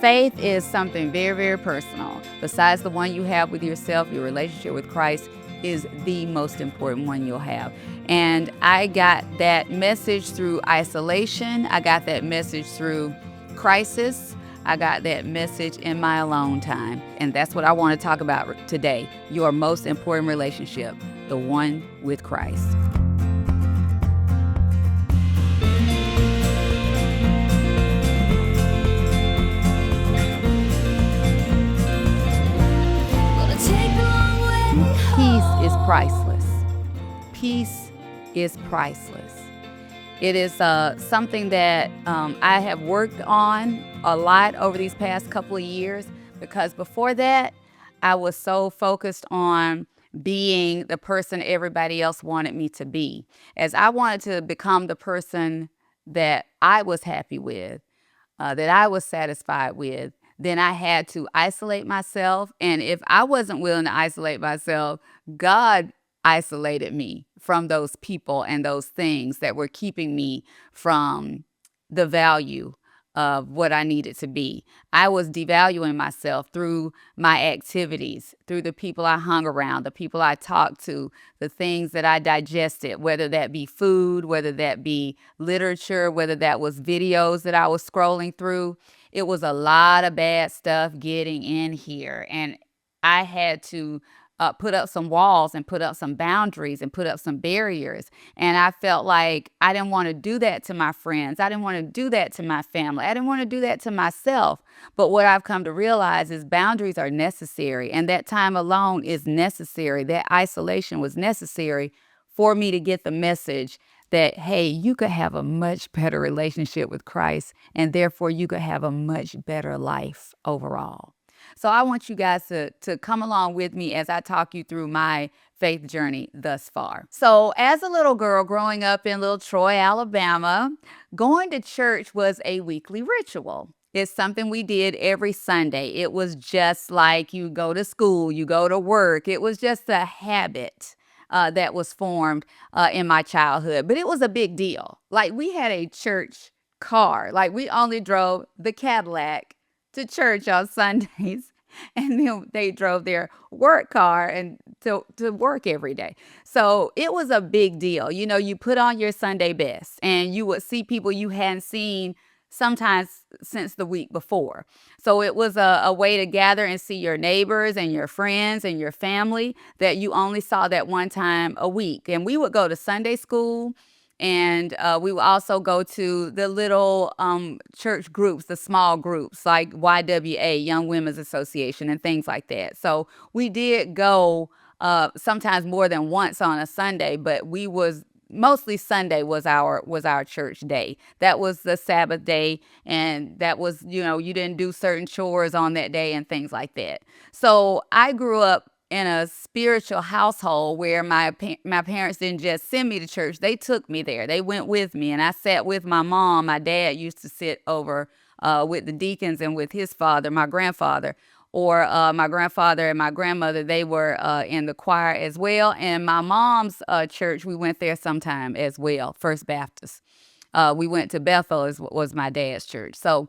Faith is something very, very personal. Besides the one you have with yourself, your relationship with Christ is the most important one you'll have. And I got that message through isolation. I got that message through crisis. I got that message in my alone time. And that's what I want to talk about today. Your most important relationship, the one with Christ. Peace is priceless. Peace is priceless. It is something that I have worked on a lot over these past couple of years, because before that, I was so focused on being the person everybody else wanted me to be. As I wanted to become the person that I was happy with, that I was satisfied with, then I had to isolate myself. And if I wasn't willing to isolate myself, God isolated me from those people and those things that were keeping me from the value of what I needed to be. I was devaluing myself through my activities, through the people I hung around, the people I talked to, the things that I digested, whether that be food, whether that be literature, whether that was videos that I was scrolling through. It was a lot of bad stuff getting in here. And I had to put up some walls and put up some boundaries and put up some barriers. And I felt like I didn't want to do that to my friends. I didn't want to do that to my family. I didn't want to do that to myself. But what I've come to realize is boundaries are necessary. And that time alone is necessary. That isolation was necessary for me to get the message that, hey, you could have a much better relationship with Christ, and therefore you could have a much better life overall. So I want you guys to come along with me as I talk you through my faith journey thus far. So as a little girl growing up in little Troy, Alabama, going to church was a weekly ritual. It's something we did every Sunday. It was just like you go to school, you go to work. It was just a habit that was formed in my childhood. But it was a big deal. Like, we had a church car. Like, we only drove the Cadillac to church on Sundays, and then they drove their work car and to work every day. So it was a big deal. You know, you put on your Sunday best and you would see people you hadn't seen sometimes since the week before. So it was a way to gather and see your neighbors and your friends and your family that you only saw that one time a week. And we would go to Sunday school. And we would also go to the little church groups, the small groups like YWA, Young Women's Association, and things like that. So we did go sometimes more than once on a Sunday, but mostly Sunday was our church day. That was the Sabbath day, and that was, you didn't do certain chores on that day and things like that. So I grew up in a spiritual household where my parents didn't just send me to church. They took me there. They went with me, and I sat with my mom. My dad used to sit over with the deacons and with his father, my grandfather, or my grandfather and my grandmother. They were in the choir as well. And my mom's church, we went there sometime as well, First Baptist. We went to Bethel, was my dad's church. So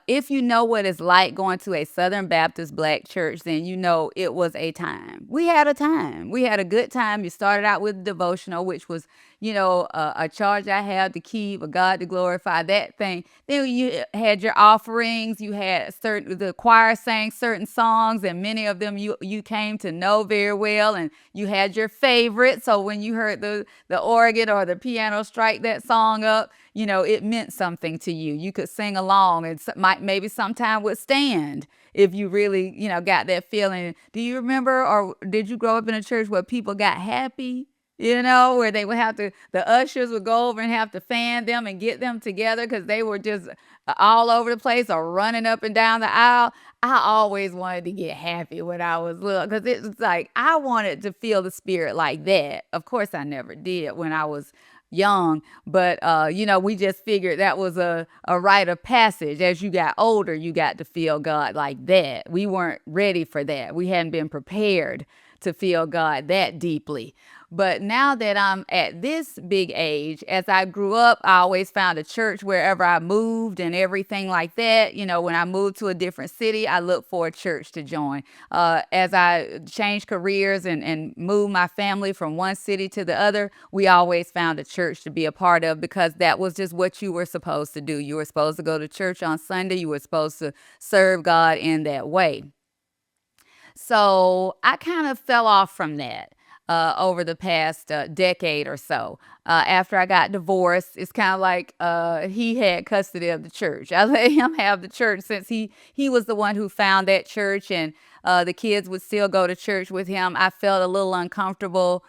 if you know what it's like going to a Southern Baptist Black church, then you know it was a time. We had a time. We had a good time. You started out with devotional, which was, a charge I had to keep, a God to glorify, that thing. Then you had your offerings. You had the choir sang certain songs, and many of them you came to know very well, and you had your favorite. So when you heard the organ or the piano strike that song up, it meant something to you. You could sing along, and maybe sometime would stand if you really, got that feeling. Do you remember, or did you grow up in a church where people got happy? Where they would the ushers would go over and have to fan them and get them together because they were just all over the place or running up and down the aisle. I always wanted to get happy when I was little, because it's like I wanted to feel the spirit like that. Of course, I never did when I was young, but we just figured that was a rite of passage. As you got older, you got to feel God like that. We weren't ready for that. We hadn't been prepared to feel God that deeply. But now that I'm at this big age, as I grew up, I always found a church wherever I moved and everything like that. When I moved to a different city, I looked for a church to join. As I changed careers and moved my family from one city to the other, we always found a church to be a part of because that was just what you were supposed to do. You were supposed to go to church on Sunday. You were supposed to serve God in that way. So I kind of fell off from that over the past decade or so. After I got divorced, it's kind of like he had custody of the church. I let him have the church since he was the one who found that church, and the kids would still go to church with him. I felt a little uncomfortable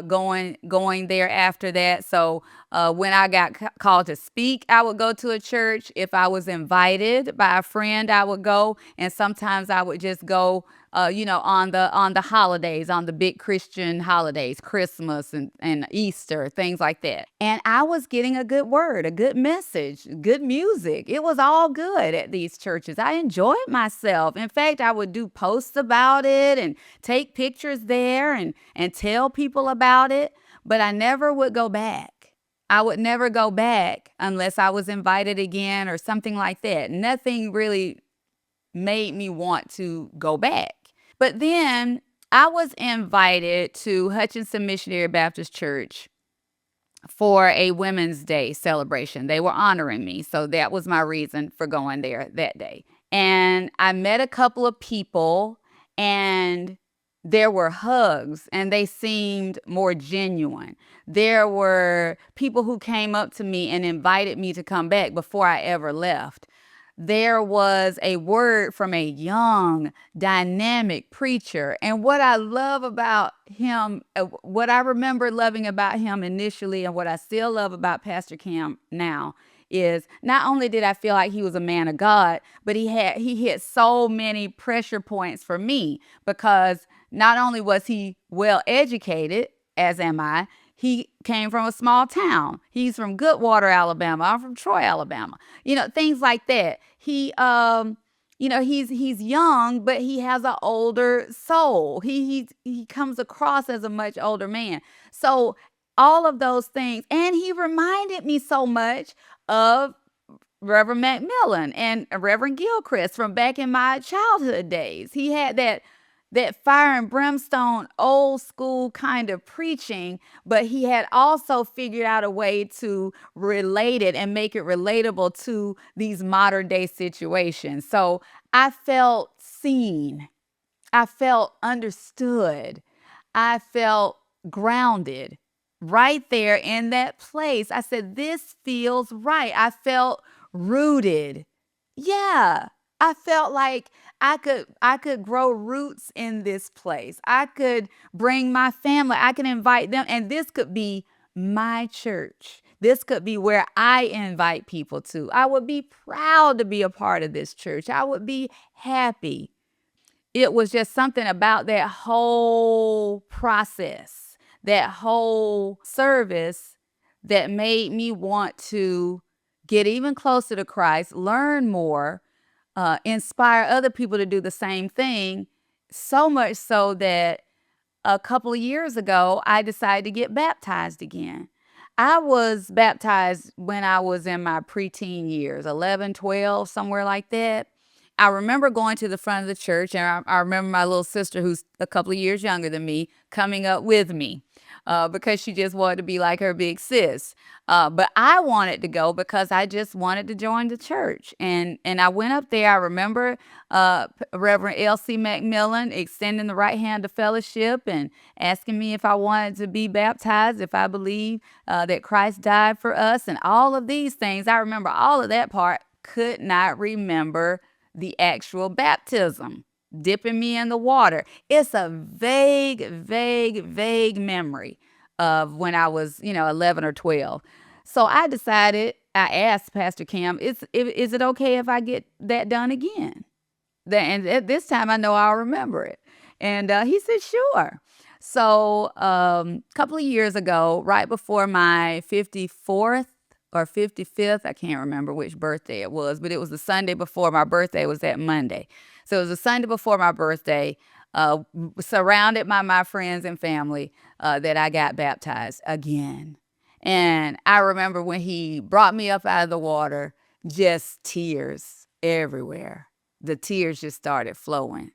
going there after that. So when I got called to speak, I would go to a church. If I was invited by a friend, I would go, and sometimes I would just go on the holidays, on the big Christian holidays, Christmas and Easter, things like that. And I was getting a good word, a good message, good music. It was all good at these churches. I enjoyed myself. In fact, I would do posts about it and take pictures there and tell people about it, but I never would go back. I would never go back unless I was invited again or something like that. Nothing really made me want to go back. But then I was invited to Hutchinson Missionary Baptist Church for a Women's Day celebration. They were honoring me. So that was my reason for going there that day. And I met a couple of people, and there were hugs, and they seemed more genuine. There were people who came up to me and invited me to come back before I ever left. There was a word from a young, dynamic preacher. And what I love about him, what I remember loving about him initially, and what I still love about Pastor Cam now, is not only did I feel like he was a man of God, but he hit so many pressure points for me, because not only was he well educated, as am I, he came from a small town. He's from Goodwater, Alabama. I'm from Troy, Alabama. Things like that. He's young, but he has an older soul. He comes across as a much older man. So all of those things, and he reminded me so much of Reverend Macmillan and Reverend Gilchrist from back in my childhood days. He had that fire and brimstone, old school kind of preaching, but he had also figured out a way to relate it and make it relatable to these modern day situations. So I felt seen. I felt understood. I felt grounded right there in that place. I said, this feels right. I felt rooted. Yeah. I felt like I could grow roots in this place. I could bring my family. I can invite them, and this could be my church. This could be where I invite people to. I would be proud to be a part of this church. I would be happy. It was just something about that whole process, that whole service, that made me want to get even closer to Christ, learn more, inspire other people to do the same thing, so much so that a couple of years ago, I decided to get baptized again. I was baptized when I was in my preteen years, 11, 12, somewhere like that. I remember going to the front of the church, and I remember my little sister, who's a couple of years younger than me, coming up with me because she just wanted to be like her big sis. But I wanted to go because I just wanted to join the church. And I went up there. I remember Reverend L.C. McMillan extending the right hand of fellowship and asking me if I wanted to be baptized, if I believed that Christ died for us, and all of these things. I remember all of that part. Could not remember the actual baptism, dipping me in the water. It's a vague memory of when I was, 11 or 12. So I asked Pastor Cam, is it okay if I get that done again? And at this time, I know I'll remember it. And he said, sure. So a couple of years ago, right before my 54th or 55th, I can't remember which birthday it was, but it was the Sunday before my birthday. Was that Monday? So it was the Sunday before my birthday. surrounded by my friends and family, that I got baptized again. And I remember when he brought me up out of the water, just tears everywhere. The tears just started flowing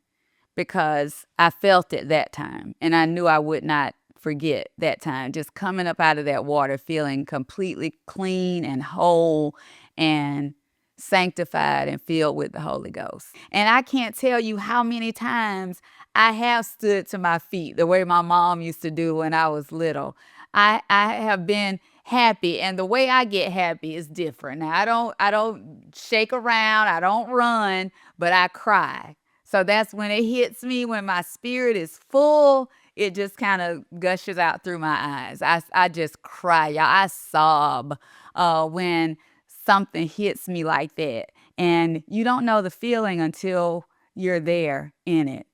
because I felt it that time. And I knew I would not forget that time. Just coming up out of that water, feeling completely clean and whole and sanctified and filled with the Holy Ghost. And I can't tell you how many times I have stood to my feet the way my mom used to do when I was little. I have been happy, and the way I get happy is different. Now I don't shake around, I don't run, but I cry. So that's when it hits me, when my spirit is full, it just kind of gushes out through my eyes. I just cry, y'all. I sob when something hits me like that. And you don't know the feeling until you're there in it.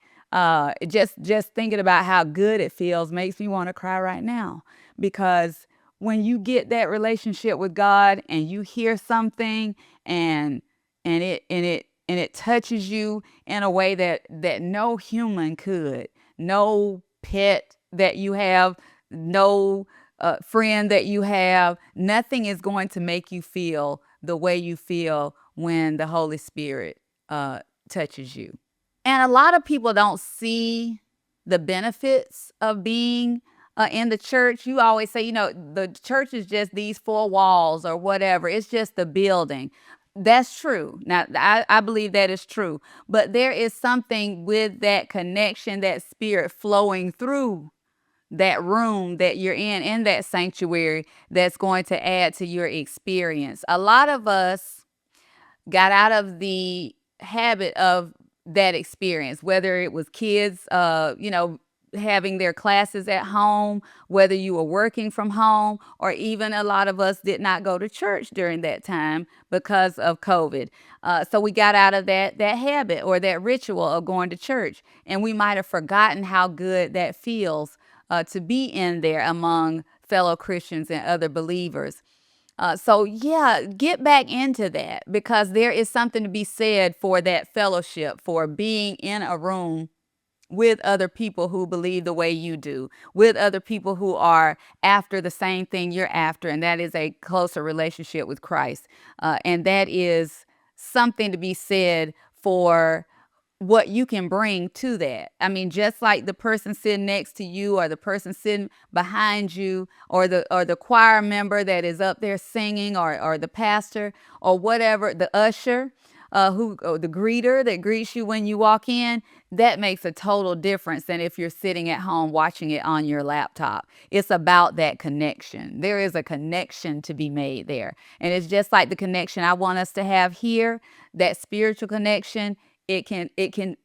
Just thinking about how good it feels makes me want to cry right now, because when you get that relationship with God and you hear something and it touches you in a way that no human could, no pet that you have, no friend that you have, nothing is going to make you feel the way you feel when the Holy Spirit touches you. And a lot of people don't see the benefits of being in the church. You always say, the church is just these four walls or whatever. It's just the building. That's true. Now, I believe that is true. But there is something with that connection, that spirit flowing through that room that you're in that sanctuary, that's going to add to your experience. A lot of us got out of the habit of that experience, whether it was kids, having their classes at home, whether you were working from home, or even a lot of us did not go to church during that time because of COVID. So we got out of that habit or that ritual of going to church, and we might have forgotten how good that feels to be in there among fellow Christians and other believers. So yeah, get back into that, because there is something to be said for that fellowship, for being in a room with other people who believe the way you do, with other people who are after the same thing you're after, and that is a closer relationship with Christ. And that is something to be said for what you can bring to that. I mean, just like the person sitting next to you, or the person sitting behind you, or the choir member that is up there singing, or the pastor, or whatever, the usher, or the greeter that greets you when you walk in, that makes a total difference than if you're sitting at home watching it on your laptop. It's about that connection. There is a connection to be made there. And it's just like the connection I want us to have here, that spiritual connection. It can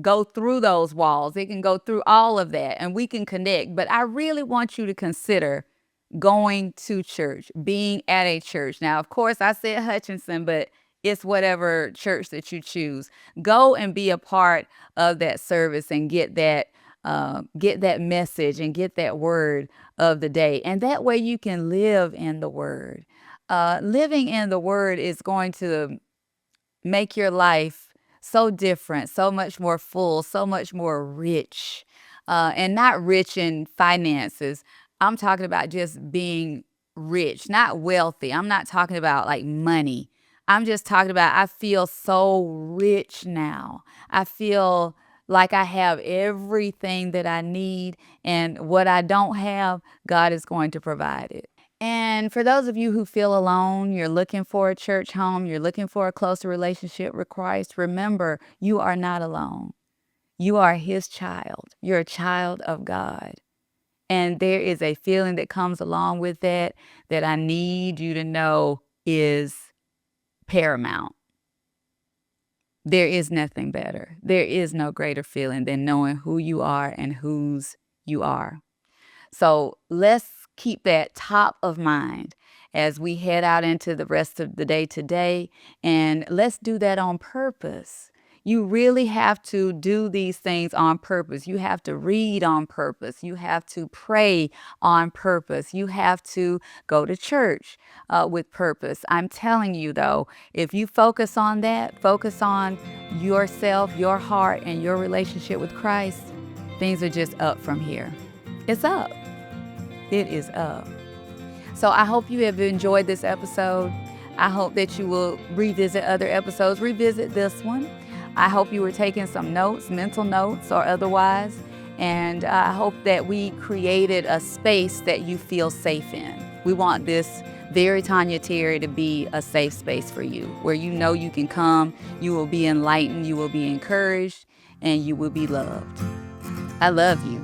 go through those walls. It can go through all of that, and we can connect. But I really want you to consider going to church, being at a church. Now, of course, I said Hutchinson, but it's whatever church that you choose. Go and be a part of that service and get that message and get that word of the day. And that way you can live in the word. Living in the word is going to make your life so different, so much more full, so much more rich, and not rich in finances. I'm talking about just being rich, not wealthy. I'm not talking about like money. I'm just talking about I feel so rich now. I feel like I have everything that I need, and what I don't have, God is going to provide it. And for those of you who feel alone, you're looking for a church home, you're looking for a closer relationship with Christ, remember, you are not alone. You are his child. You're a child of God. And there is a feeling that comes along with that I need you to know is paramount. There is nothing better. There is no greater feeling than knowing who you are and whose you are. So let's keep that top of mind as we head out into the rest of the day today. And let's do that on purpose. You really have to do these things on purpose. You have to read on purpose. You have to pray on purpose. You have to go to church with purpose. I'm telling you, though, if you focus on that, focus on yourself, your heart, and your relationship with Christ, things are just up from here. It's up. It is up. So I hope you have enjoyed this episode. I hope that you will revisit other episodes, revisit this one. I hope you were taking some notes, mental notes or otherwise. And I hope that we created a space that you feel safe in. We want this Very Tonya Terry to be a safe space for you, where you know you can come, you will be enlightened, you will be encouraged, and you will be loved. I love you,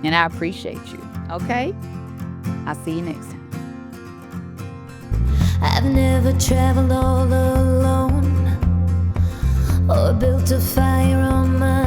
and I appreciate you, okay? I'll see you next time. I've never traveled all alone or built a fire on my